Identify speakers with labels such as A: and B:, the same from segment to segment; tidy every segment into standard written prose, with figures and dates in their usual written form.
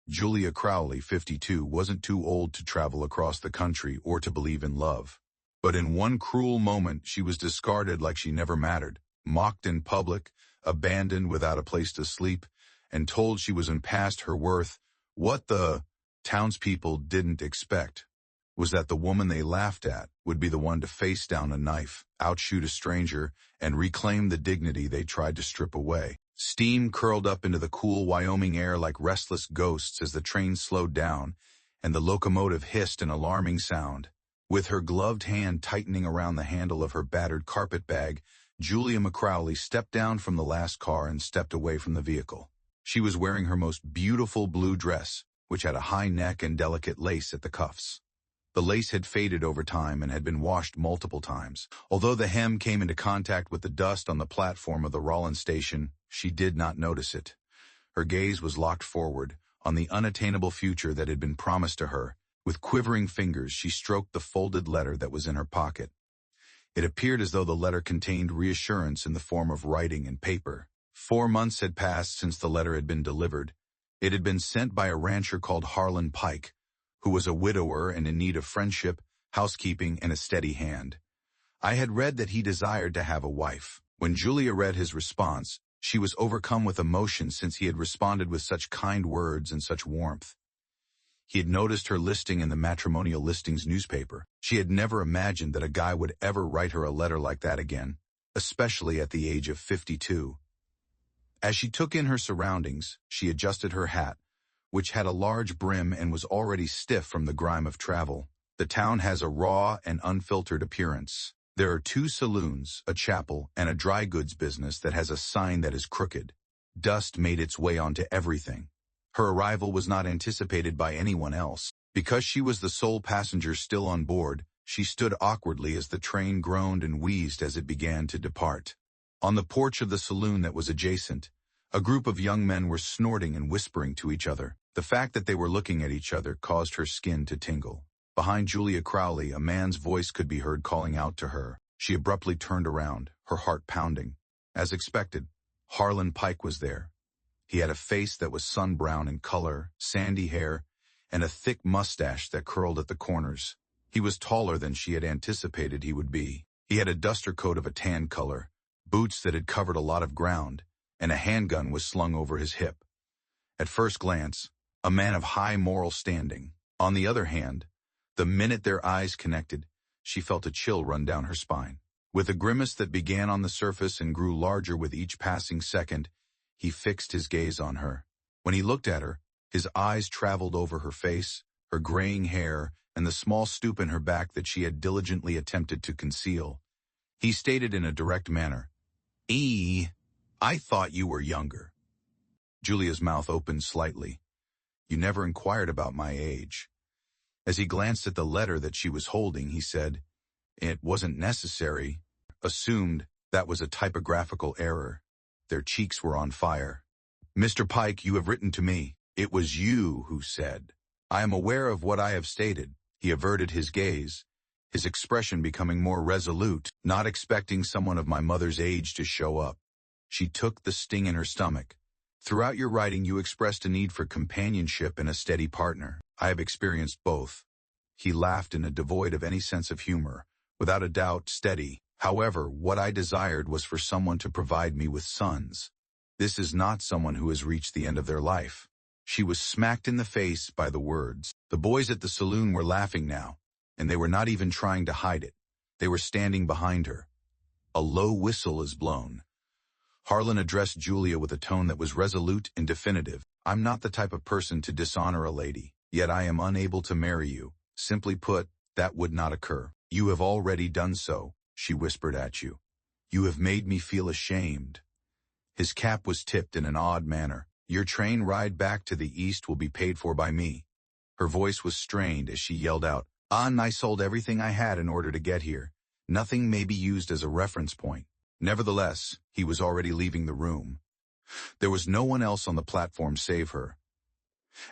A: Julia Crowley, 52, wasn't too old to travel across the country or to believe in love. But in one cruel moment, she was discarded like she never mattered, mocked in public, abandoned without a place to sleep, and told she was past her worth. What the townspeople didn't expect was that the woman they laughed at would be the one to face down a knife, outshoot a stranger, and reclaim the dignity they tried to strip away. Steam curled up into the cool Wyoming air like restless ghosts as the train slowed down, and the locomotive hissed an alarming sound. With her gloved hand tightening around the handle of her battered carpet bag, Julia McCrowley stepped down from the last car and stepped away from the vehicle. She was wearing her most beautiful blue dress, which had a high neck and delicate lace at the cuffs. The lace had faded over time and had been washed multiple times. Although the hem came into contact with the dust on the platform of the Rollins station, she did not notice it. Her gaze was locked forward, on the unattainable future that had been promised to her. With quivering fingers, she stroked the folded letter that was in her pocket. It appeared as though the letter contained reassurance in the form of writing and paper. 4 months had passed since the letter had been delivered. It had been sent by a rancher called Harlan Pike, who was a widower and in need of friendship, housekeeping, and a steady hand. I had read that he desired to have a wife. When Julia read his response, she was overcome with emotion since he had responded with such kind words and such warmth. He had noticed her listing in the matrimonial listings newspaper. She had never imagined that a guy would ever write her a letter like that again, especially at the age of 52. As she took in her surroundings, she adjusted her hat, which had a large brim and was already stiff from the grime of travel. The town has a raw and unfiltered appearance. There are 2 saloons, a chapel, and a dry goods business that has a sign that is crooked. Dust made its way onto everything. Her arrival was not anticipated by anyone else. Because she was the sole passenger still on board, she stood awkwardly as the train groaned and wheezed as it began to depart. On the porch of the saloon that was adjacent, a group of young men were snorting and whispering to each other. The fact that they were looking at each other caused her skin to tingle. Behind Julia Crowley, a man's voice could be heard calling out to her. She abruptly turned around, her heart pounding. As expected, Harlan Pike was there. He had a face that was sun-brown in color, sandy hair, and a thick mustache that curled at the corners. He was taller than she had anticipated he would be. He had a duster coat of a tan color, boots that had covered a lot of ground, and a handgun was slung over his hip. At first glance, a man of high moral standing. On the other hand, the minute their eyes connected, she felt a chill run down her spine. With a grimace that began on the surface and grew larger with each passing second, he fixed his gaze on her. When he looked at her, his eyes traveled over her face, her graying hair, and the small stoop in her back that she had diligently attempted to conceal. He stated in a direct manner, I thought you were younger." Julia's mouth opened slightly. "You never inquired about my age." As he glanced at the letter that she was holding, he said, "It wasn't necessary." Assumed that was a typographical error. Their cheeks were on fire. "Mr. Pike, you have written to me. It was you who said. I am aware of what I have stated." He averted his gaze, his expression becoming more resolute, not expecting someone of my mother's age to show up. She took the sting in her stomach. "Throughout your writing, you expressed a need for companionship and a steady partner. I have experienced both." He laughed in a devoid of any sense of humor, without a doubt steady. "However, what I desired was for someone to provide me with sons. This is not someone who has reached the end of their life." She was smacked in the face by the words. The boys at the saloon were laughing now, and they were not even trying to hide it. They were standing behind her. A low whistle is blown. Harlan addressed Julia with a tone that was resolute and definitive. "I'm not the type of person to dishonor a lady, yet I am unable to marry you. Simply put, that would not occur. You have already done so," she whispered at you. "You have made me feel ashamed." His cap was tipped in an odd manner. "Your train ride back to the east will be paid for by me." Her voice was strained as she yelled out, I sold everything I had in order to get here. Nothing may be used as a reference point." Nevertheless, he was already leaving the room. There was no one else on the platform save her.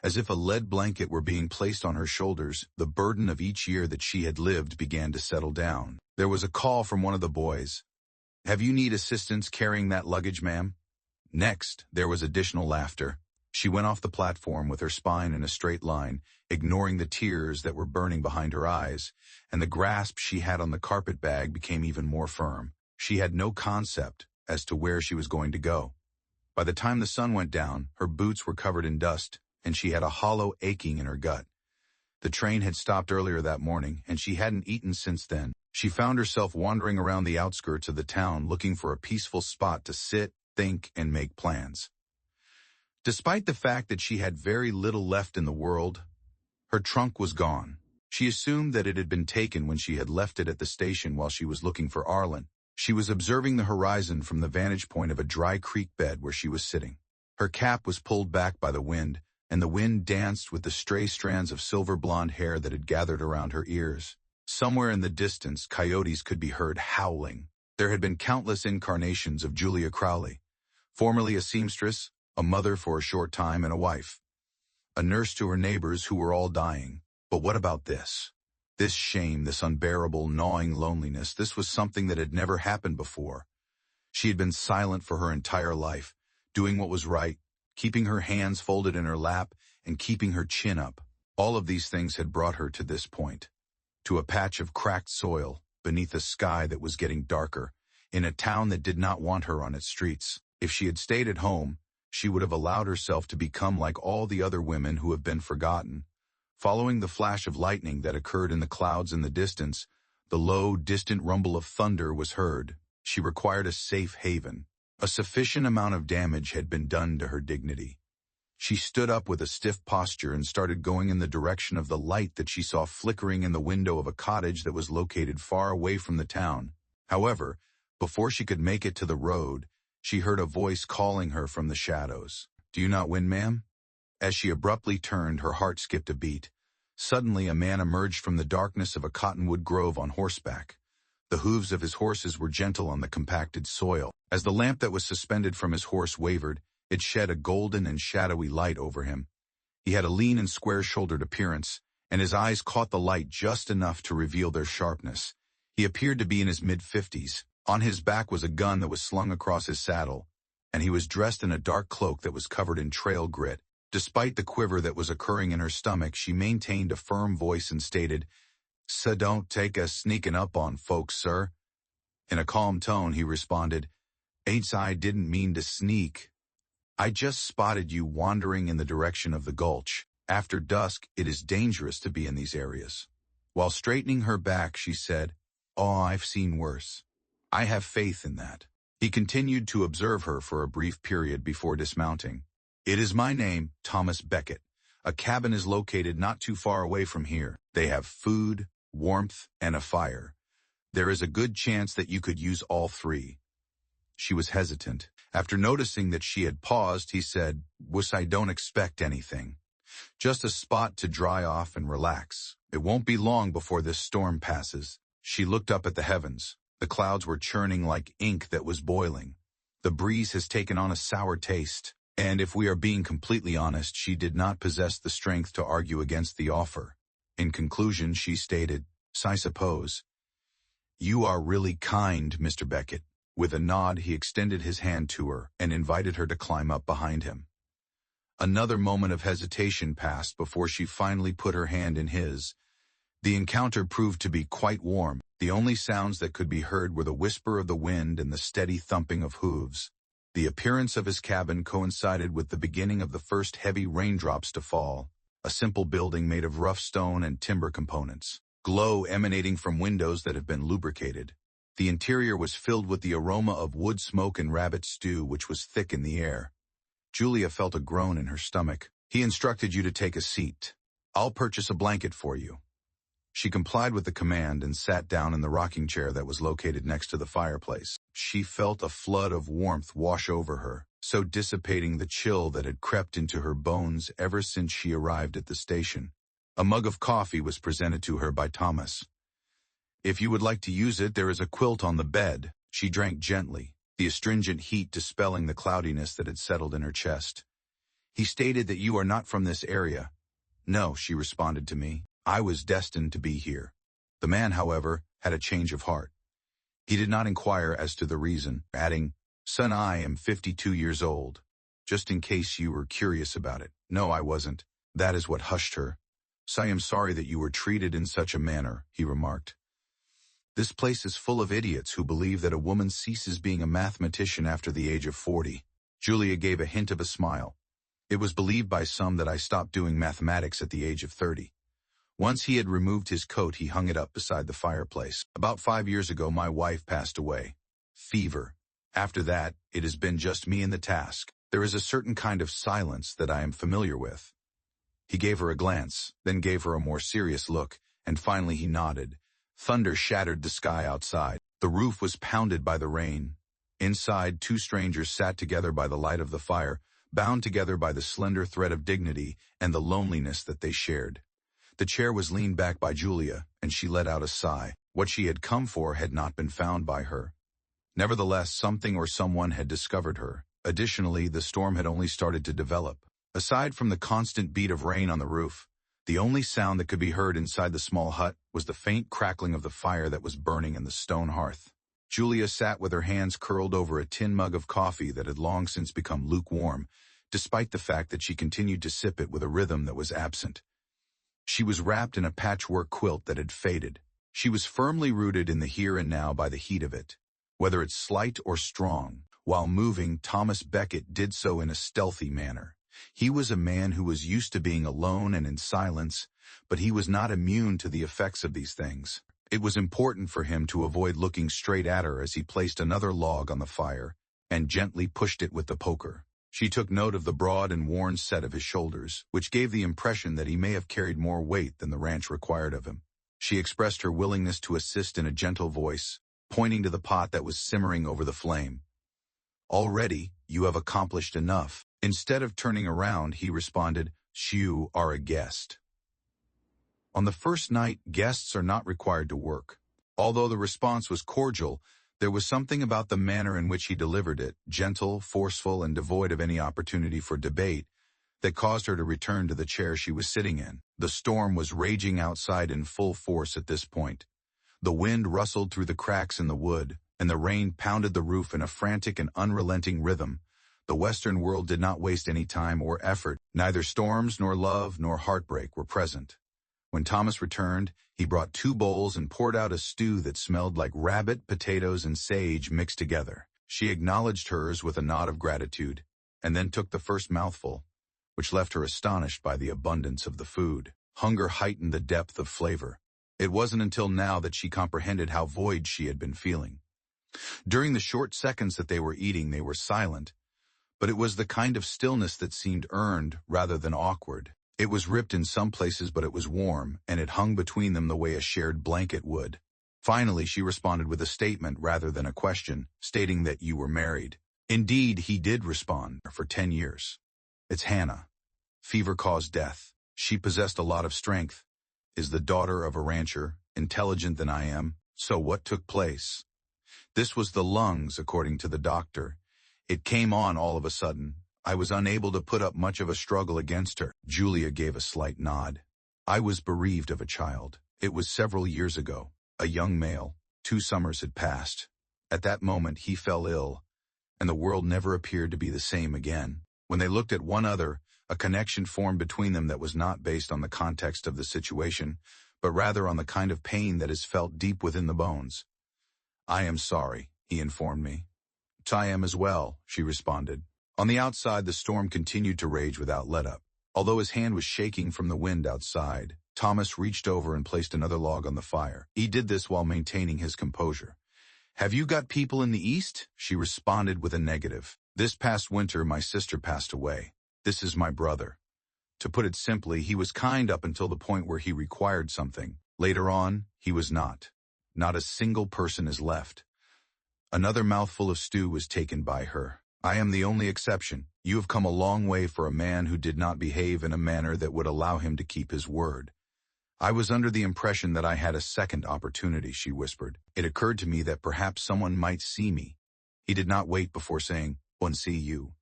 A: As if a lead blanket were being placed on her shoulders, the burden of each year that she had lived began to settle down. There was a call from one of the boys. "Have you need assistance carrying that luggage, ma'am?" Next, there was additional laughter. She went off the platform with her spine in a straight line, ignoring the tears that were burning behind her eyes, and the grasp she had on the carpet bag became even more firm. She had no concept as to where she was going to go. By the time the sun went down, her boots were covered in dust, and she had a hollow aching in her gut. The train had stopped earlier that morning, and she hadn't eaten since then. She found herself wandering around the outskirts of the town looking for a peaceful spot to sit, think, and make plans. Despite the fact that she had very little left in the world, her trunk was gone. She assumed that it had been taken when she had left it at the station while she was looking for Arlen. She was observing the horizon from the vantage point of a dry creek bed where she was sitting. Her cap was pulled back by the wind, and the wind danced with the stray strands of silver blonde hair that had gathered around her ears. Somewhere in the distance, coyotes could be heard howling. There had been countless incarnations of Julia Crowley, formerly a seamstress, a mother for a short time, and a wife. A nurse to her neighbors who were all dying. But what about this? This shame, this unbearable, gnawing loneliness, this was something that had never happened before. She had been silent for her entire life, doing what was right, keeping her hands folded in her lap, and keeping her chin up. All of these things had brought her to this point, to a patch of cracked soil, beneath a sky that was getting darker, in a town that did not want her on its streets. If she had stayed at home, she would have allowed herself to become like all the other women who have been forgotten. Following the flash of lightning that occurred in the clouds in the distance, the low, distant rumble of thunder was heard. She required a safe haven. A sufficient amount of damage had been done to her dignity. She stood up with a stiff posture and started going in the direction of the light that she saw flickering in the window of a cottage that was located far away from the town. However, before she could make it to the road, she heard a voice calling her from the shadows. "Do you not win, ma'am?" As she abruptly turned, her heart skipped a beat. Suddenly, a man emerged from the darkness of a cottonwood grove on horseback. The hooves of his horses were gentle on the compacted soil. As the lamp that was suspended from his horse wavered, it shed a golden and shadowy light over him. He had a lean and square-shouldered appearance, and his eyes caught the light just enough to reveal their sharpness. He appeared to be in his mid-50s. On his back was a gun that was slung across his saddle, and he was dressed in a dark cloak that was covered in trail grit. Despite the quiver that was occurring in her stomach, she maintained a firm voice and stated, "So don't take us sneaking up on folks, sir." In a calm tone, he responded, "I didn't mean to sneak. I just spotted you wandering in the direction of the gulch. After dusk, it is dangerous to be in these areas." While straightening her back, she said, "Oh, I've seen worse. I have faith in that." He continued to observe her for a brief period before dismounting. "It is my name, Thomas Beckett. A cabin is located not too far away from here. They have food, warmth, and a fire. There is a good chance that you could use all three." She was hesitant. After noticing that she had paused, he said, I don't expect anything. Just a spot to dry off and relax. It won't be long before this storm passes." She looked up at the heavens. The clouds were churning like ink that was boiling. The breeze has taken on a sour taste, and if we are being completely honest, she did not possess the strength to argue against the offer. In conclusion, she stated, "I suppose." "You are really kind, Mr. Beckett." With a nod, he extended his hand to her and invited her to climb up behind him. Another moment of hesitation passed before she finally put her hand in his. The encounter proved to be quite warm. The only sounds that could be heard were the whisper of the wind and the steady thumping of hooves. The appearance of his cabin coincided with the beginning of the first heavy raindrops to fall. A simple building made of rough stone and timber components. Glow emanating from windows that have been lubricated. The interior was filled with the aroma of wood smoke and rabbit stew, which was thick in the air. Julia felt a groan in her stomach. "He instructed you to take a seat. I'll purchase a blanket for you." She complied with the command and sat down in the rocking chair that was located next to the fireplace. She felt a flood of warmth wash over her, so dissipating the chill that had crept into her bones ever since she arrived at the station. A mug of coffee was presented to her by Thomas. "If you would like to use it, there is a quilt on the bed." She drank gently, the astringent heat dispelling the cloudiness that had settled in her chest. "He stated that you are not from this area." "No," she responded to me. "I was destined to be here." The man, however, had a change of heart. He did not inquire as to the reason, adding, "Son, I am 52 years old. just in case you were curious about it. No, I wasn't. That is what hushed her. So I am sorry that you were treated in such a manner, he remarked. This place is full of idiots who believe that a woman ceases being a mathematician after the age of 40. Julia gave a hint of a smile. It was believed by some that I stopped doing mathematics at the age of 30. Once he had removed his coat, he hung it up beside the fireplace. About 5 years ago, my wife passed away. Fever. After that, it has been just me and the task. There is a certain kind of silence that I am familiar with. He gave her a glance, then gave her a more serious look, and finally he nodded. Thunder shattered the sky outside. The roof was pounded by the rain. Inside, two strangers sat together by the light of the fire, bound together by the slender thread of dignity and the loneliness that they shared. The chair was leaned back by Julia, and she let out a sigh. What she had come for had not been found by her. Nevertheless, something or someone had discovered her. Additionally, the storm had only started to develop. Aside from the constant beat of rain on the roof, the only sound that could be heard inside the small hut was the faint crackling of the fire that was burning in the stone hearth. Julia sat with her hands curled over a tin mug of coffee that had long since become lukewarm, despite the fact that she continued to sip it with a rhythm that was absent. She was wrapped in a patchwork quilt that had faded. She was firmly rooted in the here and now by the heat of it. Whether it's slight or strong, while moving, Thomas Becket did so in a stealthy manner. He was a man who was used to being alone and in silence, but he was not immune to the effects of these things. It was important for him to avoid looking straight at her as he placed another log on the fire and gently pushed it with the poker. She took note of the broad and worn set of his shoulders, which gave the impression that he may have carried more weight than the ranch required of him. She expressed her willingness to assist in a gentle voice, pointing to the pot that was simmering over the flame. Already, you have accomplished enough. Instead of turning around, he responded, "You are a guest." On the first night, guests are not required to work. Although the response was cordial, there was something about the manner in which he delivered it, gentle, forceful, and devoid of any opportunity for debate, that caused her to return to the chair she was sitting in. The storm was raging outside in full force at this point. The wind rustled through the cracks in the wood, and the rain pounded the roof in a frantic and unrelenting rhythm. The Western world did not waste any time or effort. Neither storms nor love nor heartbreak were present. When Thomas returned, he brought 2 bowls and poured out a stew that smelled like rabbit, potatoes, and sage mixed together. She acknowledged hers with a nod of gratitude, and then took the first mouthful, which left her astonished by the abundance of the food. Hunger heightened the depth of flavor. It wasn't until now that she comprehended how void she had been feeling. During the short seconds that they were eating, they were silent, but it was the kind of stillness that seemed earned rather than awkward. It was ripped in some places, but it was warm, and it hung between them the way a shared blanket would. Finally, she responded with a statement rather than a question, stating that you were married. Indeed, he did respond, for 10 years. It's Hannah. Fever caused death. She possessed a lot of strength, is the daughter of a rancher, intelligent than I am. So what took place? This was the lungs, according to the doctor. It came on all of a sudden. I was unable to put up much of a struggle against her. Julia gave a slight nod. I was bereaved of a child. It was several years ago. A young male. 2 summers had passed. At that moment he fell ill, and the world never appeared to be the same again. When they looked at one another, a connection formed between them that was not based on the context of the situation, but rather on the kind of pain that is felt deep within the bones. I am sorry, he informed me. I am as well, she responded. On the outside, the storm continued to rage without let-up. Although his hand was shaking from the wind outside, Thomas reached over and placed another log on the fire. He did this while maintaining his composure. Have you got people in the East? She responded with a negative. This past winter, my sister passed away. This is my brother. To put it simply, he was kind up until the point where he required something. Later on, he was not. Not a single person is left. Another mouthful of stew was taken by her. I am the only exception. You have come a long way for a man who did not behave in a manner that would allow him to keep his word. I was under the impression that I had a second opportunity, she whispered. It occurred to me that perhaps someone might see me. He did not wait before saying, "One see you."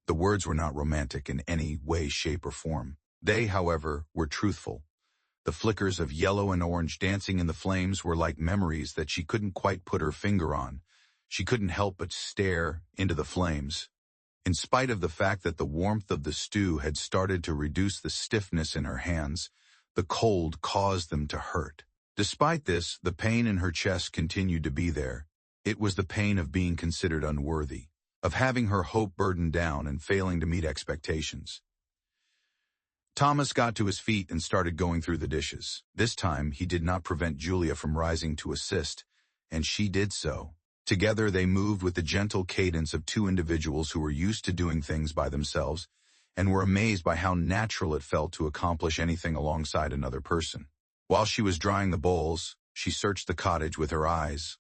A: The words were not romantic in any way, shape, or form. They, however, were truthful. The flickers of yellow and orange dancing in the flames were like memories that she couldn't quite put her finger on. She couldn't help but stare into the flames. In spite of the fact that the warmth of the stew had started to reduce the stiffness in her hands, the cold caused them to hurt. Despite this, the pain in her chest continued to be there. It was the pain of being considered unworthy, of having her hope burdened down and failing to meet expectations. Thomas got to his feet and started going through the dishes. This time, he did not prevent Julia from rising to assist, and she did so. Together, they moved with the gentle cadence of two individuals who were used to doing things by themselves and were amazed by how natural it felt to accomplish anything alongside another person. While she was drying the bowls, she searched the cottage with her eyes.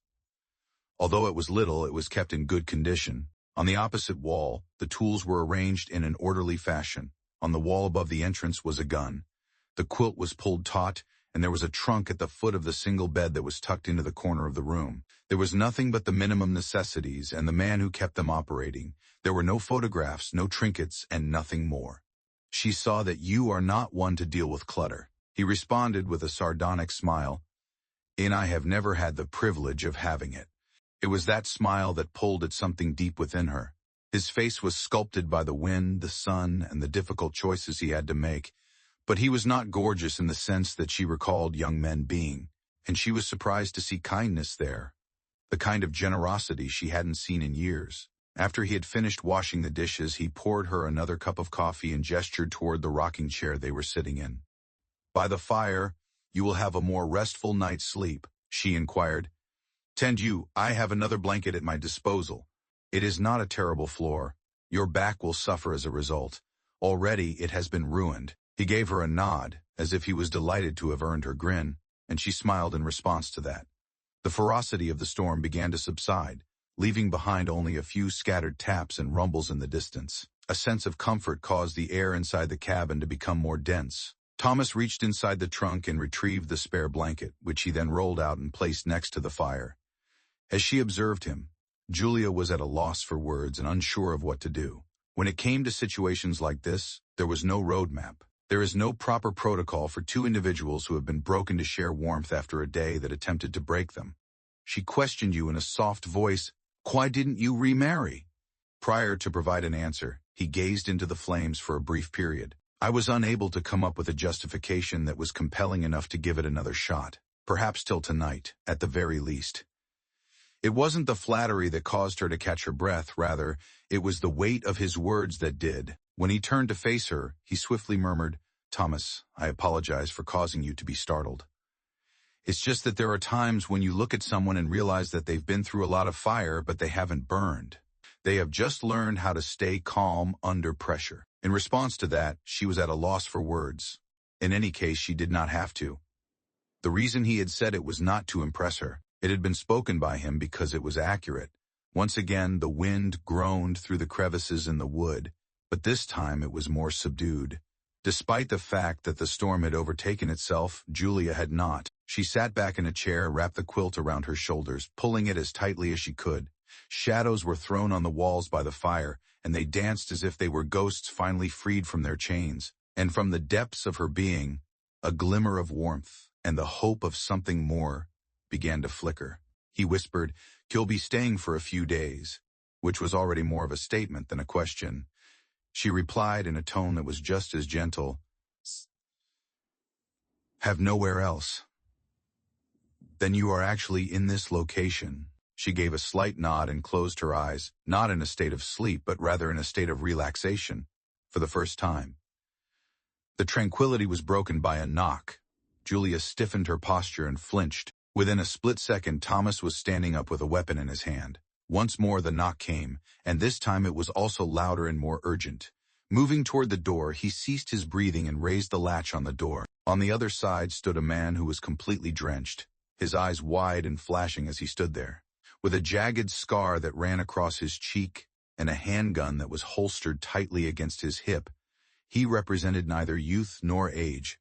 A: Although it was little, it was kept in good condition. On the opposite wall, the tools were arranged in an orderly fashion. On the wall above the entrance was a gun. The quilt was pulled taut, and there was a trunk at the foot of the single bed that was tucked into the corner of the room. There was nothing but the minimum necessities and the man who kept them operating. There were no photographs, no trinkets, and nothing more. She saw that you are not one to deal with clutter. He responded with a sardonic smile, and I have never had the privilege of having it. It was that smile that pulled at something deep within her. His face was sculpted by the wind, the sun, and the difficult choices he had to make, but he was not gorgeous in the sense that she recalled young men being, and she was surprised to see kindness there, the kind of generosity she hadn't seen in years. After he had finished washing the dishes, he poured her another cup of coffee and gestured toward the rocking chair they were sitting in. By the fire, you will have a more restful night's sleep, she inquired. Tend you, I have another blanket at my disposal. It is not a terrible floor. Your back will suffer as a result. Already it has been ruined. He gave her a nod, as if he was delighted to have earned her grin, and she smiled in response to that. The ferocity of the storm began to subside, leaving behind only a few scattered taps and rumbles in the distance. A sense of comfort caused the air inside the cabin to become more dense. Thomas reached inside the trunk and retrieved the spare blanket, which he then rolled out and placed next to the fire. As she observed him, Julia was at a loss for words and unsure of what to do. When it came to situations like this, there was no roadmap. There is no proper protocol for two individuals who have been broken to share warmth after a day that attempted to break them. She questioned you in a soft voice, "Why didn't you remarry?" Prior to provide an answer, he gazed into the flames for a brief period. I was unable to come up with a justification that was compelling enough to give it another shot, perhaps till tonight, at the very least. It wasn't the flattery that caused her to catch her breath, rather, it was the weight of his words that did. When he turned to face her, he swiftly murmured, "Thomas, I apologize for causing you to be startled. It's just that there are times when you look at someone and realize that they've been through a lot of fire, but they haven't burned. They have just learned how to stay calm under pressure." In response to that, she was at a loss for words. In any case, she did not have to. The reason he had said it was not to impress her. It had been spoken by him because it was accurate. Once again, the wind groaned through the crevices in the wood, but this time it was more subdued. Despite the fact that the storm had overtaken itself, Julia had not. She sat back in a chair, wrapped the quilt around her shoulders, pulling it as tightly as she could. Shadows were thrown on the walls by the fire, and they danced as if they were ghosts finally freed from their chains. And from the depths of her being, a glimmer of warmth and the hope of something more began to flicker. He whispered, "You'll be staying for a few days," which was already more of a statement than a question. She replied in a tone that was just as gentle, "Have nowhere else." "Then you are actually in this location." She gave a slight nod and closed her eyes, not in a state of sleep, but rather in a state of relaxation, for the first time. The tranquility was broken by a knock. Julia stiffened her posture and flinched. Within a split second, Thomas was standing up with a weapon in his hand. Once more the knock came, and this time it was also louder and more urgent. Moving toward the door, he ceased his breathing and raised the latch on the door. On the other side stood a man who was completely drenched, his eyes wide and flashing as he stood there. With a jagged scar that ran across his cheek and a handgun that was holstered tightly against his hip, he represented neither youth nor age.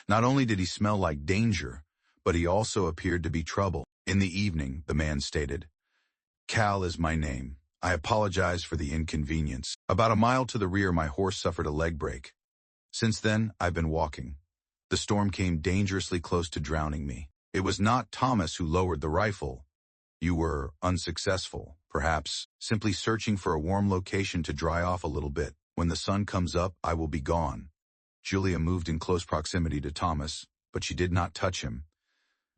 A: Not only did he smell like danger, but he also appeared to be trouble. "In the evening," the man stated. "Cal is my name. I apologize for the inconvenience. About a mile to the rear, my horse suffered a leg break. Since then, I've been walking. The storm came dangerously close to drowning me. It was not Thomas who lowered the rifle. You were unsuccessful, Perhaps simply searching for a warm location to dry off a little bit. When the sun comes up, I will be gone. Julia moved in close proximity to Thomas, but she did not touch him.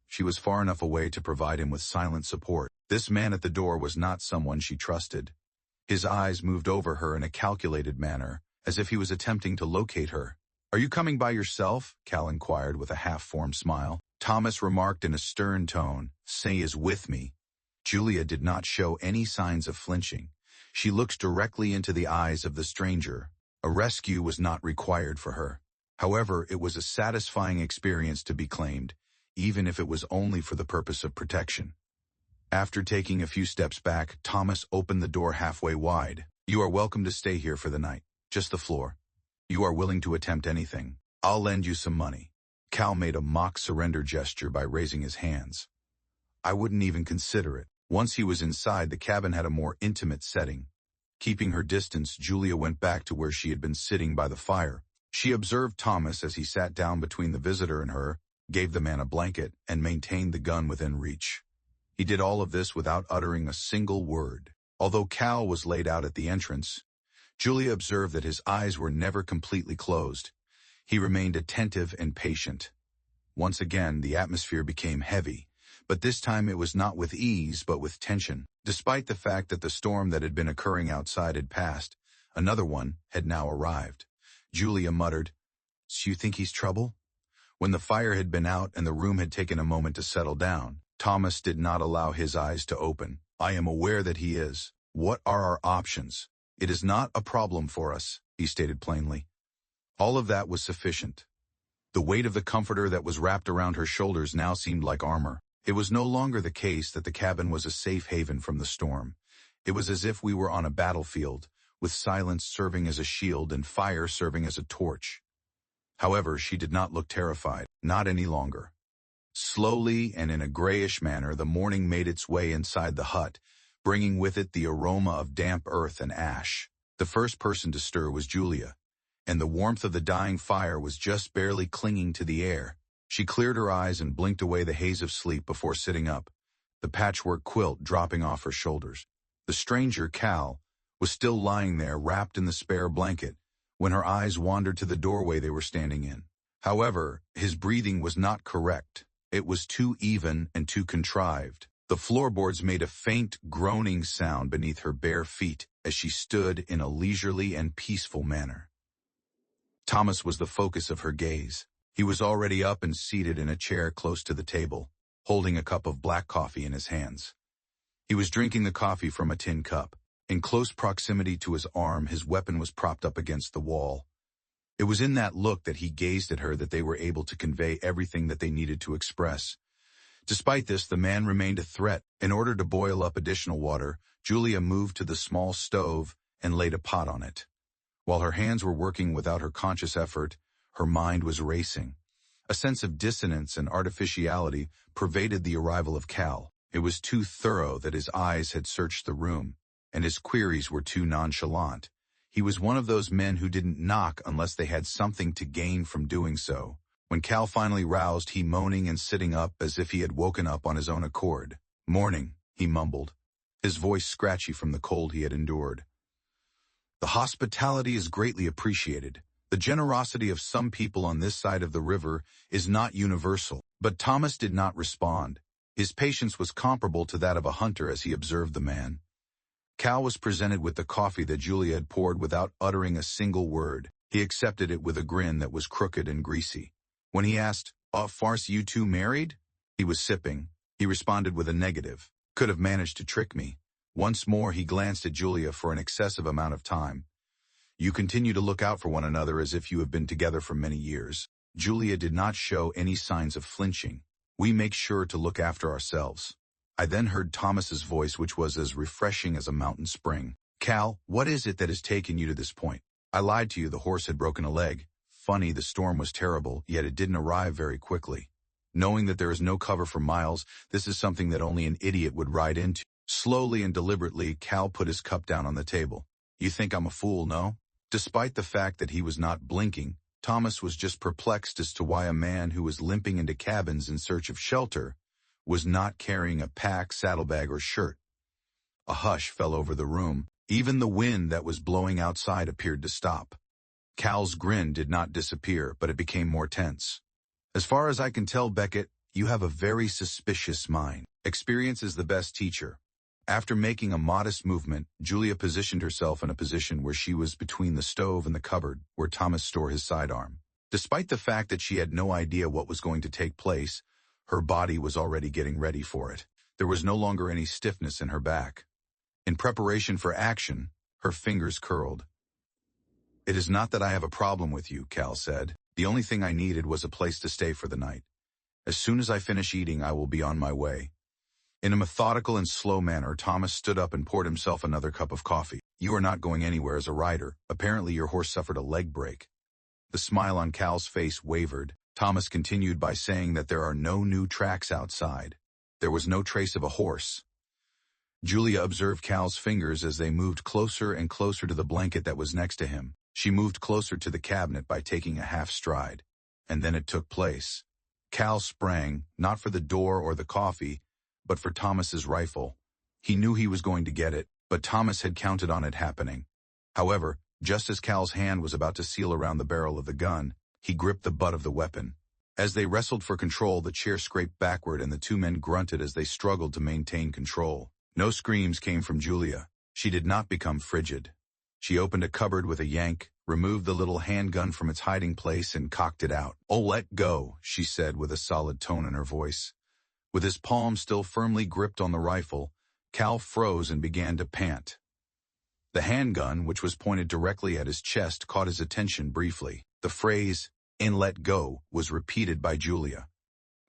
A: She was far enough away to provide him with silent support. This man at the door was not someone she trusted. His eyes moved over her in a calculated manner, as if he was attempting to locate her. "Are you coming by yourself?" Cal inquired with a half-formed smile. Thomas remarked in a stern tone, "Say is with me." Julia did not show any signs of flinching. She looked directly into the eyes of the stranger. A rescue was not required for her. However, it was a satisfying experience to be claimed, even if it was only for the purpose of protection. After taking a few steps back, Thomas opened the door halfway wide. "You are welcome to stay here for the night. Just the floor. You are willing to attempt anything. I'll lend you some money." Cal made a mock surrender gesture by raising his hands. "I wouldn't even consider it." Once he was inside, the cabin had a more intimate setting. Keeping her distance, Julia went back to where she had been sitting by the fire. She observed Thomas as he sat down between the visitor and her, gave the man a blanket, and maintained the gun within reach. He did all of this without uttering a single word. Although Cal was laid out at the entrance, Julia observed that his eyes were never completely closed. He remained attentive and patient. Once again, the atmosphere became heavy, but this time it was not with ease but with tension. Despite the fact that the storm that had been occurring outside had passed, another one had now arrived. Julia muttered, "So you think he's trouble?" When the fire had been out and the room had taken a moment to settle down, Thomas did not allow his eyes to open. "I am aware that he is. What are our options?" "It is not a problem for us," he stated plainly. All of that was sufficient. The weight of the comforter that was wrapped around her shoulders now seemed like armor. It was no longer the case that the cabin was a safe haven from the storm. It was as if we were on a battlefield, with silence serving as a shield and fire serving as a torch. However, she did not look terrified, not any longer. Slowly and in a grayish manner, the morning made its way inside the hut, bringing with it the aroma of damp earth and ash. The first person to stir was Julia, and the warmth of the dying fire was just barely clinging to the air. She cleared her eyes and blinked away the haze of sleep before sitting up, the patchwork quilt dropping off her shoulders. The stranger, Cal, was still lying there wrapped in the spare blanket when her eyes wandered to the doorway they were standing in. However, his breathing was not correct. It was too even and too contrived. The floorboards made a faint groaning sound beneath her bare feet as she stood in a leisurely and peaceful manner. Thomas was the focus of her gaze. He was already up and seated in a chair close to the table, holding a cup of black coffee in his hands. He was drinking the coffee from a tin cup. In close proximity to his arm, his weapon was propped up against the wall. It was in that look that he gazed at her that they were able to convey everything that they needed to express. Despite this, the man remained a threat. In order to boil up additional water, Julia moved to the small stove and laid a pot on it. While her hands were working without her conscious effort, her mind was racing. A sense of dissonance and artificiality pervaded the arrival of Cal. It was too thorough that his eyes had searched the room, and his queries were too nonchalant. He was one of those men who didn't knock unless they had something to gain from doing so. When Cal finally roused, he moaning and sitting up as if he had woken up on his own accord. "Morning," he mumbled, his voice scratchy from the cold he had endured. "The hospitality is greatly appreciated. The generosity of some people on this side of the river is not universal." But Thomas did not respond. His patience was comparable to that of a hunter as he observed the man. Cal was presented with the coffee that Julia had poured without uttering a single word. He accepted it with a grin that was crooked and greasy. When he asked, "Farce, you two married?" He was sipping. He responded with a negative. "Could have managed to trick me." Once more he glanced at Julia for an excessive amount of time. "You continue to look out for one another as if you have been together for many years." Julia did not show any signs of flinching. "We make sure to look after ourselves." I then heard Thomas's voice, which was as refreshing as a mountain spring. "Cal, what is it that has taken you to this point? I lied to you, the horse had broken a leg. Funny, the storm was terrible, yet it didn't arrive very quickly. Knowing that there is no cover for miles, this is something that only an idiot would ride into." Slowly and deliberately, Cal put his cup down on the table. "You think I'm a fool, no?" Despite the fact that he was not blinking, Thomas was just perplexed as to why a man who was limping into cabins in search of shelter was not carrying a pack, saddlebag, or shirt. A hush fell over the room. Even the wind that was blowing outside appeared to stop. Cal's grin did not disappear, but it became more tense. As far as I can tell, Beckett, you have a very suspicious mind. Experience is the best teacher. After making a modest movement, Julia positioned herself in a position where she was between the stove and the cupboard where Thomas stored his sidearm. Despite the fact that she had no idea what was going to take place, her body was already getting ready for it. There was no longer any stiffness in her back. In preparation for action, her fingers curled. "It is not that I have a problem with you," Cal said. "The only thing I needed was a place to stay for the night. As soon as I finish eating, I will be on my way." In a methodical and slow manner, Thomas stood up and poured himself another cup of coffee. "You are not going anywhere as a rider. Apparently your horse suffered a leg break." The smile on Cal's face wavered. Thomas continued by saying that there are no new tracks outside. There was no trace of a horse. Julia observed Cal's fingers as they moved closer and closer to the blanket that was next to him. She moved closer to the cabinet by taking a half stride. And then it took place. Cal sprang, not for the door or the coffee, but for Thomas's rifle. He knew he was going to get it, but Thomas had counted on it happening. However, just as Cal's hand was about to seal around the barrel of the gun, he gripped the butt of the weapon. As they wrestled for control, the chair scraped backward and the two men grunted as they struggled to maintain control. No screams came from Julia. She did not become frigid. She opened a cupboard with a yank, removed the little handgun from its hiding place, and cocked it out. "Oh, let go," she said with a solid tone in her voice. With his palm still firmly gripped on the rifle, Cal froze and began to pant. The handgun, which was pointed directly at his chest, caught his attention briefly. The phrase, "and let go," was repeated by Julia.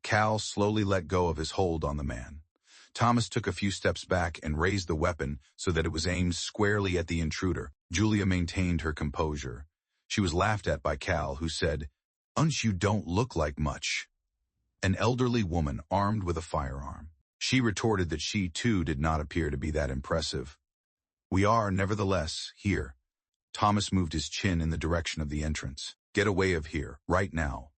A: Cal slowly let go of his hold on the man. Thomas took a few steps back and raised the weapon so that it was aimed squarely at the intruder. Julia maintained her composure. She was laughed at by Cal, who said, "You don't look like much." An elderly woman armed with a firearm. She retorted that she, too, did not appear to be that impressive. "We are, nevertheless, here." Thomas moved his chin in the direction of the entrance. "Get away of here, right now."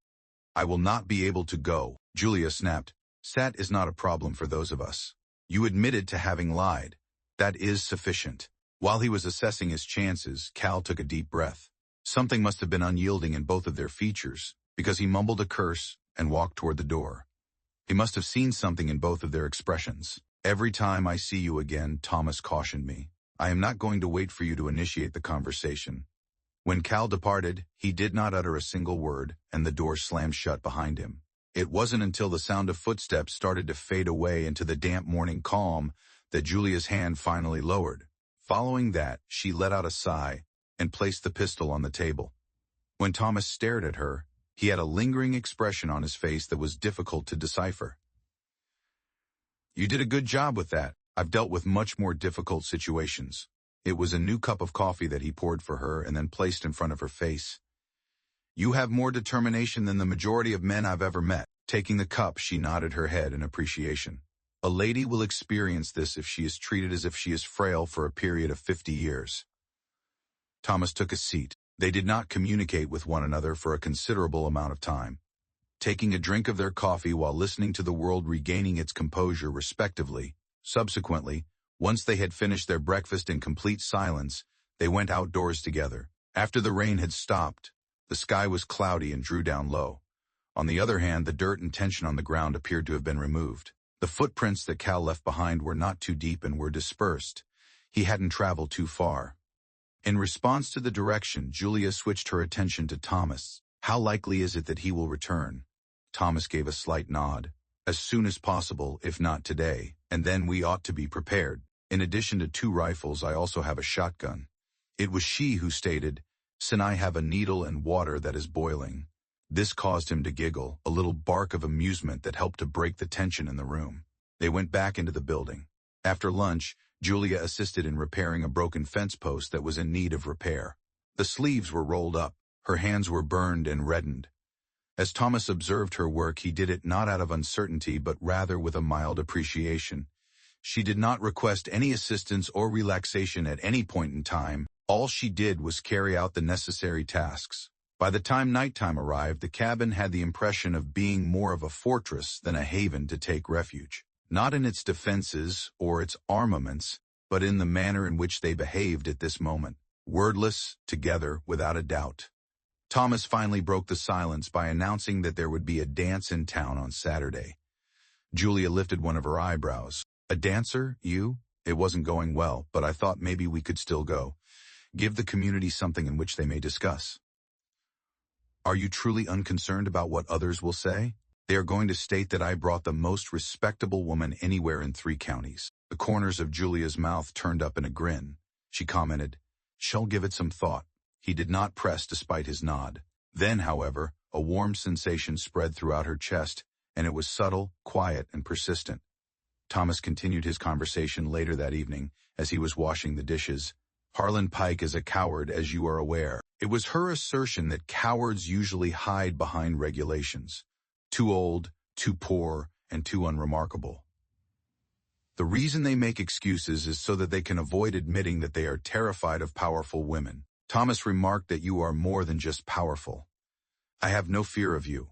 A: "I will not be able to go," Julia snapped. "That is not a problem for those of us. You admitted to having lied. That is sufficient." While he was assessing his chances, Cal took a deep breath. Something must have been unyielding in both of their features, because he mumbled a curse and walked toward the door. He must have seen something in both of their expressions. "Every time I see you again," Thomas cautioned me, "I am not going to wait for you to initiate the conversation." When Cal departed, he did not utter a single word, and the door slammed shut behind him. It wasn't until the sound of footsteps started to fade away into the damp morning calm that Julia's hand finally lowered. Following that, she let out a sigh and placed the pistol on the table. When Thomas stared at her, he had a lingering expression on his face that was difficult to decipher. "You did a good job with that. I've dealt with much more difficult situations." It was a new cup of coffee that he poured for her and then placed in front of her face. "You have more determination than the majority of men I've ever met." Taking the cup, she nodded her head in appreciation. "A lady will experience this if she is treated as if she is frail for a period of 50 years. Thomas took a seat. They did not communicate with one another for a considerable amount of time. Taking a drink of their coffee while listening to the world regaining its composure respectively. Subsequently, once they had finished their breakfast in complete silence, they went outdoors together. After the rain had stopped, the sky was cloudy and drew down low. On the other hand, the dirt and tension on the ground appeared to have been removed. The footprints that Cal left behind were not too deep and were dispersed. He hadn't traveled too far. In response to the direction, Julia switched her attention to Thomas. "How likely is it that he will return?" Thomas gave a slight nod. "As soon as possible, if not today, and then we ought to be prepared. In addition to 2 rifles, I also have a shotgun." It was she who stated, "Sin, I have a needle and water that is boiling." This caused him to giggle, a little bark of amusement that helped to break the tension in the room. They went back into the building. After lunch, Julia assisted in repairing a broken fence post that was in need of repair. The sleeves were rolled up, her hands were burned and reddened. As Thomas observed her work, he did it not out of uncertainty but rather with a mild appreciation. She did not request any assistance or relaxation at any point in time. All she did was carry out the necessary tasks. By the time nighttime arrived, the cabin had the impression of being more of a fortress than a haven to take refuge. Not in its defenses or its armaments, but in the manner in which they behaved at this moment. Wordless, together, without a doubt. Thomas finally broke the silence by announcing that there would be a dance in town on Saturday. Julia lifted one of her eyebrows. A dancer, you? It wasn't going well, but I thought maybe we could still go. Give the community something in which they may discuss. Are you truly unconcerned about what others will say? They are going to state that I brought the most respectable woman anywhere in 3 counties. The corners of Julia's mouth turned up in a grin. She commented, "Shall give it some thought." He did not press despite his nod. Then, however, a warm sensation spread throughout her chest, and it was subtle, quiet, and persistent. Thomas continued his conversation later that evening as he was washing the dishes. Harlan Pike is a coward, as you are aware. It was her assertion that cowards usually hide behind regulations. Too old, too poor, and too unremarkable. The reason they make excuses is so that they can avoid admitting that they are terrified of powerful women. Thomas remarked that you are more than just powerful. I have no fear of you.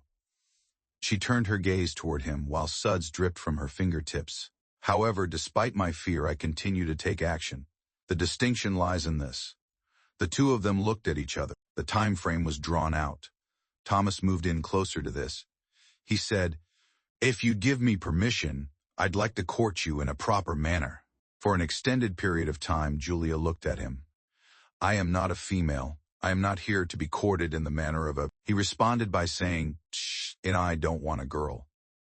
A: She turned her gaze toward him while suds dripped from her fingertips. However, despite my fear, I continue to take action. The distinction lies in this. The two of them looked at each other. The time frame was drawn out. Thomas moved in closer to this. He said, "If you'd give me permission, I'd like to court you in a proper manner." For an extended period of time, Julia looked at him. "I am not a female. I am not here to be courted in the manner of a..." He responded by saying, "Shh, and I don't want a girl.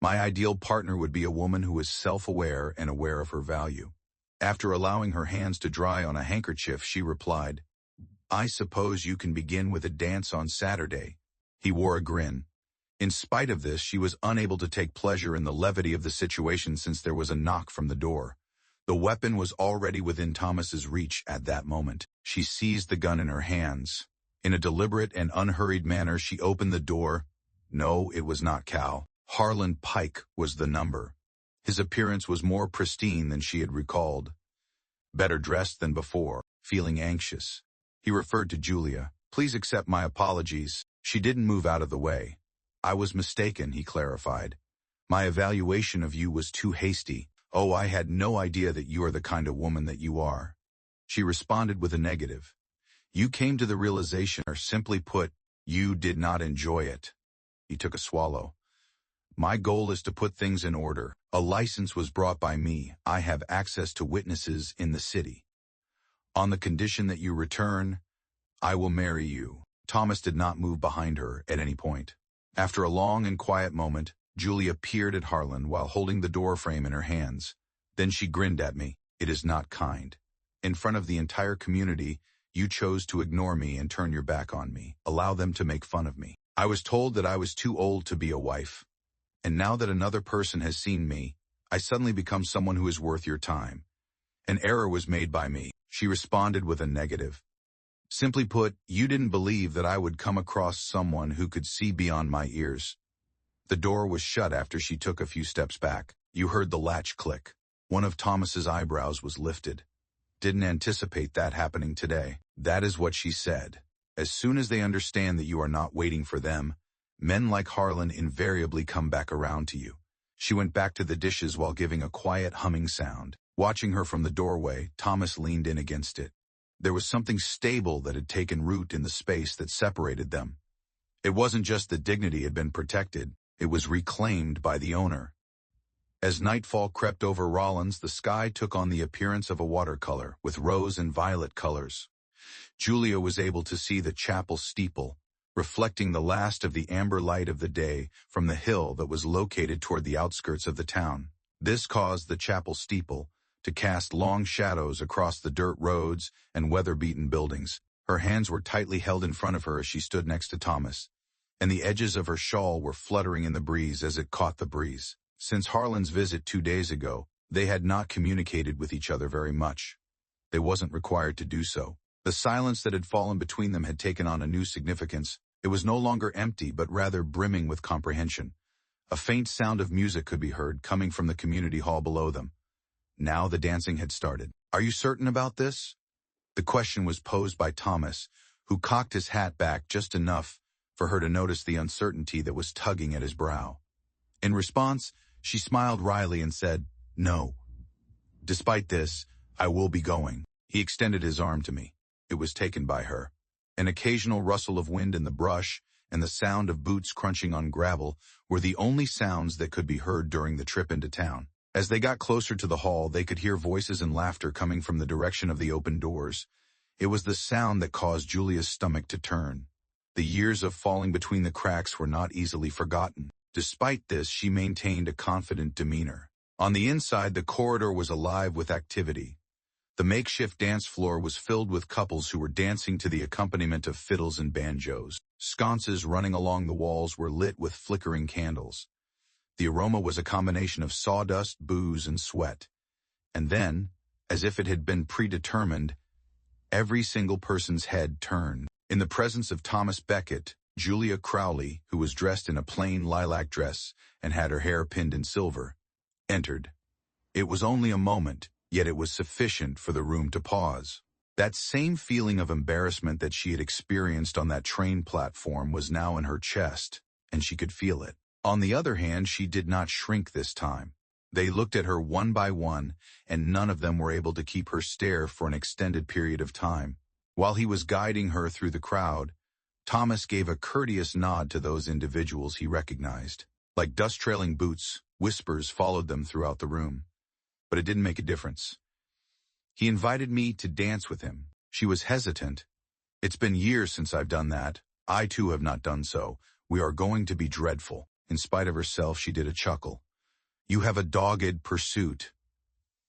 A: My ideal partner would be a woman who is self-aware and aware of her value." After allowing her hands to dry on a handkerchief, she replied, "I suppose you can begin with a dance on Saturday." He wore a grin. In spite of this, she was unable to take pleasure in the levity of the situation since there was a knock from the door. The weapon was already within Thomas's reach at that moment. She seized the gun in her hands. In a deliberate and unhurried manner, she opened the door. No, it was not Cal. Harlan Pike was the number. His appearance was more pristine than she had recalled. Better dressed than before, feeling anxious. He referred to Julia. "Please accept my apologies." She didn't move out of the way. "I was mistaken," he clarified. "My evaluation of you was too hasty. Oh, I had no idea that you are the kind of woman that you are." She responded with a negative. "You came to the realization, or simply put, you did not enjoy it." He took a swallow. "My goal is to put things in order. A license was brought by me. I have access to witnesses in the city. On the condition that you return, I will marry you." Thomas did not move behind her at any point. After a long and quiet moment, Julia peered at Harlan while holding the door frame in her hands. Then she grinned at me. "It is not kind. In front of the entire community, you chose to ignore me and turn your back on me, allow them to make fun of me. I was told that I was too old to be a wife. And now that another person has seen me, I suddenly become someone who is worth your time. An error was made by me." She responded with a negative. "Simply put, you didn't believe that I would come across someone who could see beyond my ears." The door was shut after she took a few steps back. You heard the latch click. One of Thomas's eyebrows was lifted. "Didn't anticipate that happening today." That is what she said. "As soon as they understand that you are not waiting for them, men like Harlan invariably come back around to you." She went back to the dishes while giving a quiet humming sound. Watching her from the doorway, Thomas leaned in against it. There was something stable that had taken root in the space that separated them. It wasn't just that dignity had been protected, it was reclaimed by the owner. As nightfall crept over Rollins, the sky took on the appearance of a watercolor, with rose and violet colors. Julia was able to see the chapel steeple, reflecting the last of the amber light of the day from the hill that was located toward the outskirts of the town. This caused the chapel steeple to cast long shadows across the dirt roads and weather-beaten buildings. Her hands were tightly held in front of her as she stood next to Thomas, and the edges of her shawl were fluttering in the breeze as it caught the breeze. Since Harlan's visit 2 days ago, they had not communicated with each other very much. They wasn't required to do so. The silence that had fallen between them had taken on a new significance. It was no longer empty, but rather brimming with comprehension. A faint sound of music could be heard coming from the community hall below them. Now the dancing had started. "Are you certain about this?" The question was posed by Thomas, who cocked his hat back just enough for her to notice the uncertainty that was tugging at his brow. In response, she smiled wryly and said, "No." Despite this, I will be going. He extended his arm to me. It was taken by her. An occasional rustle of wind in the brush and the sound of boots crunching on gravel were the only sounds that could be heard during the trip into town. As they got closer to the hall, they could hear voices and laughter coming from the direction of the open doors. It was the sound that caused Julia's stomach to turn. The years of falling between the cracks were not easily forgotten. Despite this, she maintained a confident demeanor. On the inside, the corridor was alive with activity. The makeshift dance floor was filled with couples who were dancing to the accompaniment of fiddles and banjos. Sconces running along the walls were lit with flickering candles. The aroma was a combination of sawdust, booze, and sweat. And then, as if it had been predetermined, every single person's head turned. In the presence of Thomas Beckett, Julia Crowley, who was dressed in a plain lilac dress and had her hair pinned in silver, entered. It was only a moment, yet it was sufficient for the room to pause. That same feeling of embarrassment that she had experienced on that train platform was now in her chest, and she could feel it. On the other hand, she did not shrink this time. They looked at her one by one, and none of them were able to keep her stare for an extended period of time. While he was guiding her through the crowd, Thomas gave a courteous nod to those individuals he recognized. Like dust-trailing boots, whispers followed them throughout the room. But it didn't make a difference. He invited me to dance with him. She was hesitant. It's been years since I've done that. I too have not done so. We are going to be dreadful. In spite of herself, she did a chuckle. You have a dogged pursuit.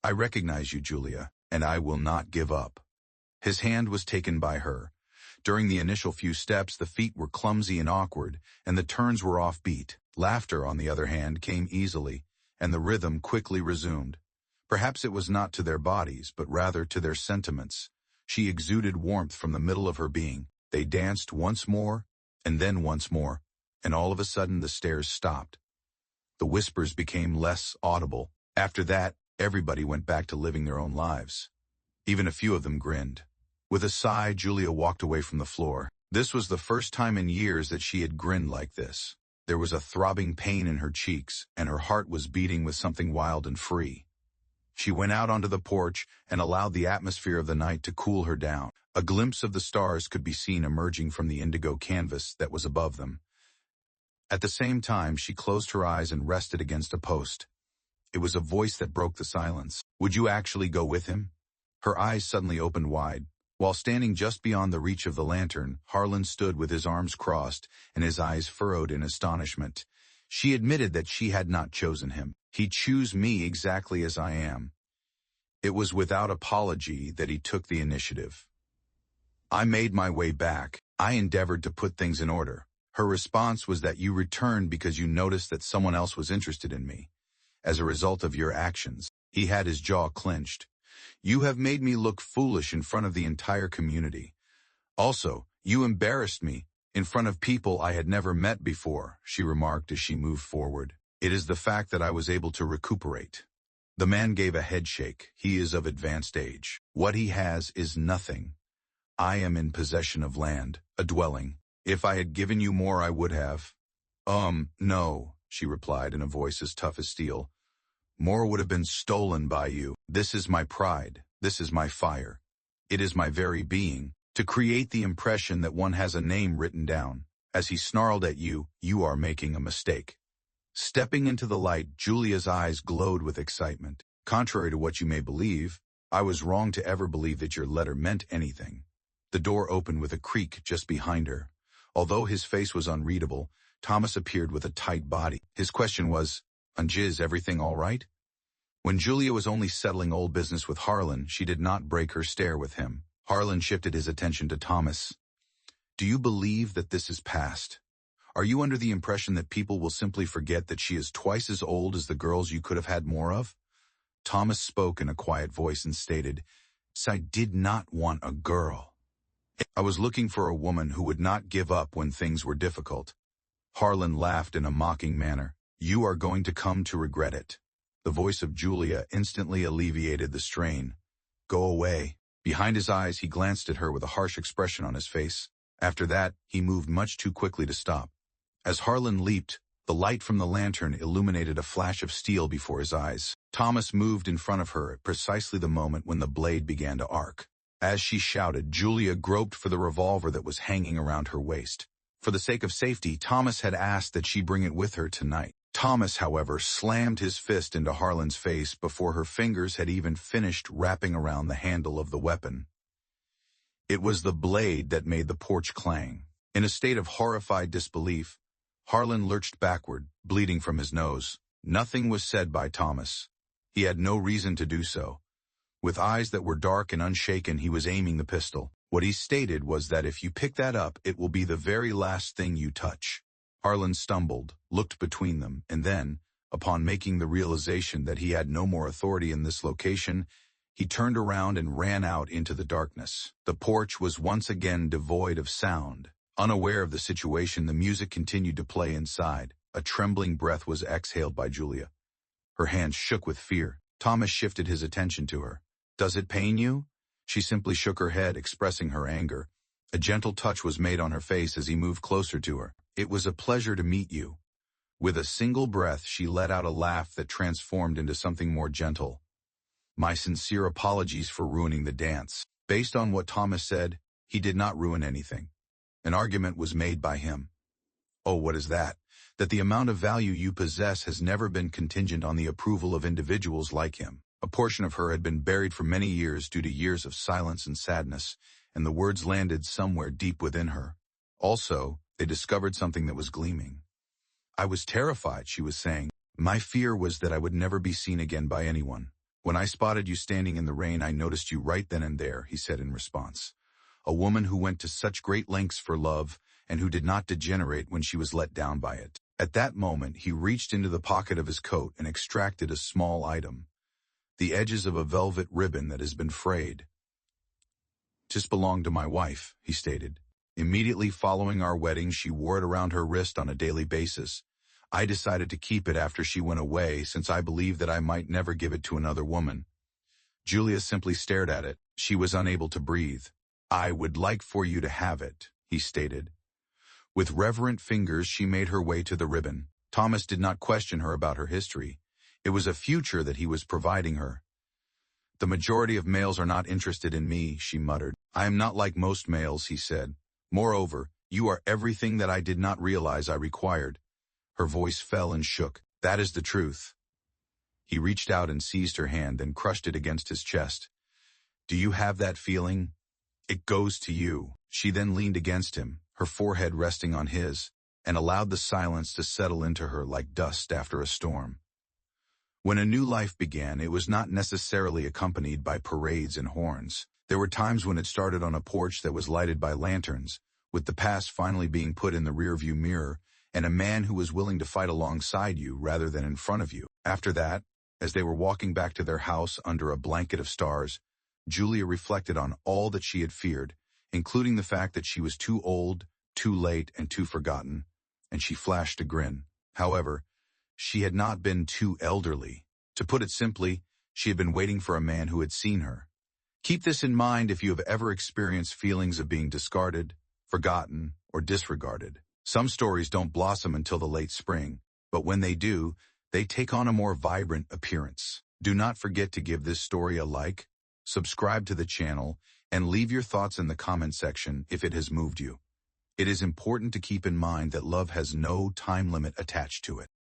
A: I recognize you, Julia, and I will not give up. His hand was taken by her. During the initial few steps, the feet were clumsy and awkward, and the turns were offbeat. Laughter, on the other hand, came easily, and the rhythm quickly resumed. Perhaps it was not to their bodies, but rather to their sentiments. She exuded warmth from the middle of her being. They danced once more, and then once more, and all of a sudden the stares stopped. The whispers became less audible. After that, everybody went back to living their own lives. Even a few of them grinned. With a sigh, Julia walked away from the floor. This was the first time in years that she had grinned like this. There was a throbbing pain in her cheeks, and her heart was beating with something wild and free. She went out onto the porch and allowed the atmosphere of the night to cool her down. A glimpse of the stars could be seen emerging from the indigo canvas that was above them. At the same time, she closed her eyes and rested against a post. It was a voice that broke the silence. Would you actually go with him? Her eyes suddenly opened wide. While standing just beyond the reach of the lantern, Harlan stood with his arms crossed and his eyes furrowed in astonishment. She admitted that she had not chosen him. He chose me exactly as I am. It was without apology that he took the initiative. I made my way back. I endeavored to put things in order. Her response was that you returned because you noticed that someone else was interested in me. As a result of your actions, he had his jaw clenched. You have made me look foolish in front of the entire community. Also, you embarrassed me in front of people I had never met before, she remarked as she moved forward. It is the fact that I was able to recuperate. The man gave a head shake. He is of advanced age. What he has is nothing. I am in possession of land, a dwelling. If I had given you more, I would have. No, she replied in a voice as tough as steel. More would have been stolen by you. This is my pride. This is my fire. It is my very being, to create the impression that one has a name written down. As he snarled at you, you are making a mistake. Stepping into the light, Julia's eyes glowed with excitement. Contrary to what you may believe, I was wrong to ever believe that your letter meant anything. The door opened with a creak just behind her. Although his face was unreadable, Thomas appeared with a tight body. His question was, "Is everything all right?" When Julia was only settling old business with Harlan, she did not break her stare with him. Harlan shifted his attention to Thomas. Do you believe that this is past? Are you under the impression that people will simply forget that she is twice as old as the girls you could have had more of? Thomas spoke in a quiet voice and stated, I did not want a girl. I was looking for a woman who would not give up when things were difficult. Harlan laughed in a mocking manner. You are going to come to regret it. The voice of Julia instantly alleviated the strain. Go away. Behind his eyes, he glanced at her with a harsh expression on his face. After that, he moved much too quickly to stop. As Harlan leaped, the light from the lantern illuminated a flash of steel before his eyes. Thomas moved in front of her at precisely the moment when the blade began to arc. As she shouted, Julia groped for the revolver that was hanging around her waist. For the sake of safety, Thomas had asked that she bring it with her tonight. Thomas, however, slammed his fist into Harlan's face before her fingers had even finished wrapping around the handle of the weapon. It was the blade that made the porch clang. In a state of horrified disbelief, Harlan lurched backward, bleeding from his nose. Nothing was said by Thomas. He had no reason to do so. With eyes that were dark and unshaken, he was aiming the pistol. What he stated was that if you pick that up, it will be the very last thing you touch. Harlan stumbled, looked between them, and then, upon making the realization that he had no more authority in this location, he turned around and ran out into the darkness. The porch was once again devoid of sound. Unaware of the situation, the music continued to play inside. A trembling breath was exhaled by Julia. Her hands shook with fear. Thomas shifted his attention to her. "Does it pain you?" She simply shook her head, expressing her anger. A gentle touch was made on her face as he moved closer to her. "It was a pleasure to meet you." With a single breath, she let out a laugh that transformed into something more gentle. "My sincere apologies for ruining the dance." Based on what Thomas said, he did not ruin anything. An argument was made by him. "Oh, what is that? That the amount of value you possess has never been contingent on the approval of individuals like him." A portion of her had been buried for many years due to years of silence and sadness, and the words landed somewhere deep within her. Also, they discovered something that was gleaming. "I was terrified," she was saying. "My fear was that I would never be seen again by anyone. When I spotted you standing in the rain, I noticed you right then and there," he said in response. "A woman who went to such great lengths for love and who did not degenerate when she was let down by it." At that moment, he reached into the pocket of his coat and extracted a small item. The edges of a velvet ribbon that has been frayed. "This belonged to my wife," he stated. "Immediately following our wedding, she wore it around her wrist on a daily basis. I decided to keep it after she went away, since I believed that I might never give it to another woman." Julia simply stared at it. She was unable to breathe. "I would like for you to have it," he stated. With reverent fingers, she made her way to the ribbon. Thomas did not question her about her history. It was a future that he was providing her. "The majority of males are not interested in me," she muttered. "I am not like most males," he said. "Moreover, you are everything that I did not realize I required." Her voice fell and shook. "That is the truth." He reached out and seized her hand, then crushed it against his chest. "Do you have that feeling? It goes to you." She then leaned against him, her forehead resting on his, and allowed the silence to settle into her like dust after a storm. When a new life began, it was not necessarily accompanied by parades and horns. There were times when it started on a porch that was lighted by lanterns, with the past finally being put in the rearview mirror, and a man who was willing to fight alongside you rather than in front of you. After that, as they were walking back to their house under a blanket of stars, Julia reflected on all that she had feared, including the fact that she was too old, too late, and too forgotten, and she flashed a grin. However, she had not been too elderly. To put it simply, she had been waiting for a man who had seen her. Keep this in mind if you have ever experienced feelings of being discarded, forgotten, or disregarded. Some stories don't blossom until the late spring, but when they do, they take on a more vibrant appearance. Do not forget to give this story a like, subscribe to the channel, and leave your thoughts in the comment section if it has moved you. It is important to keep in mind that love has no time limit attached to it.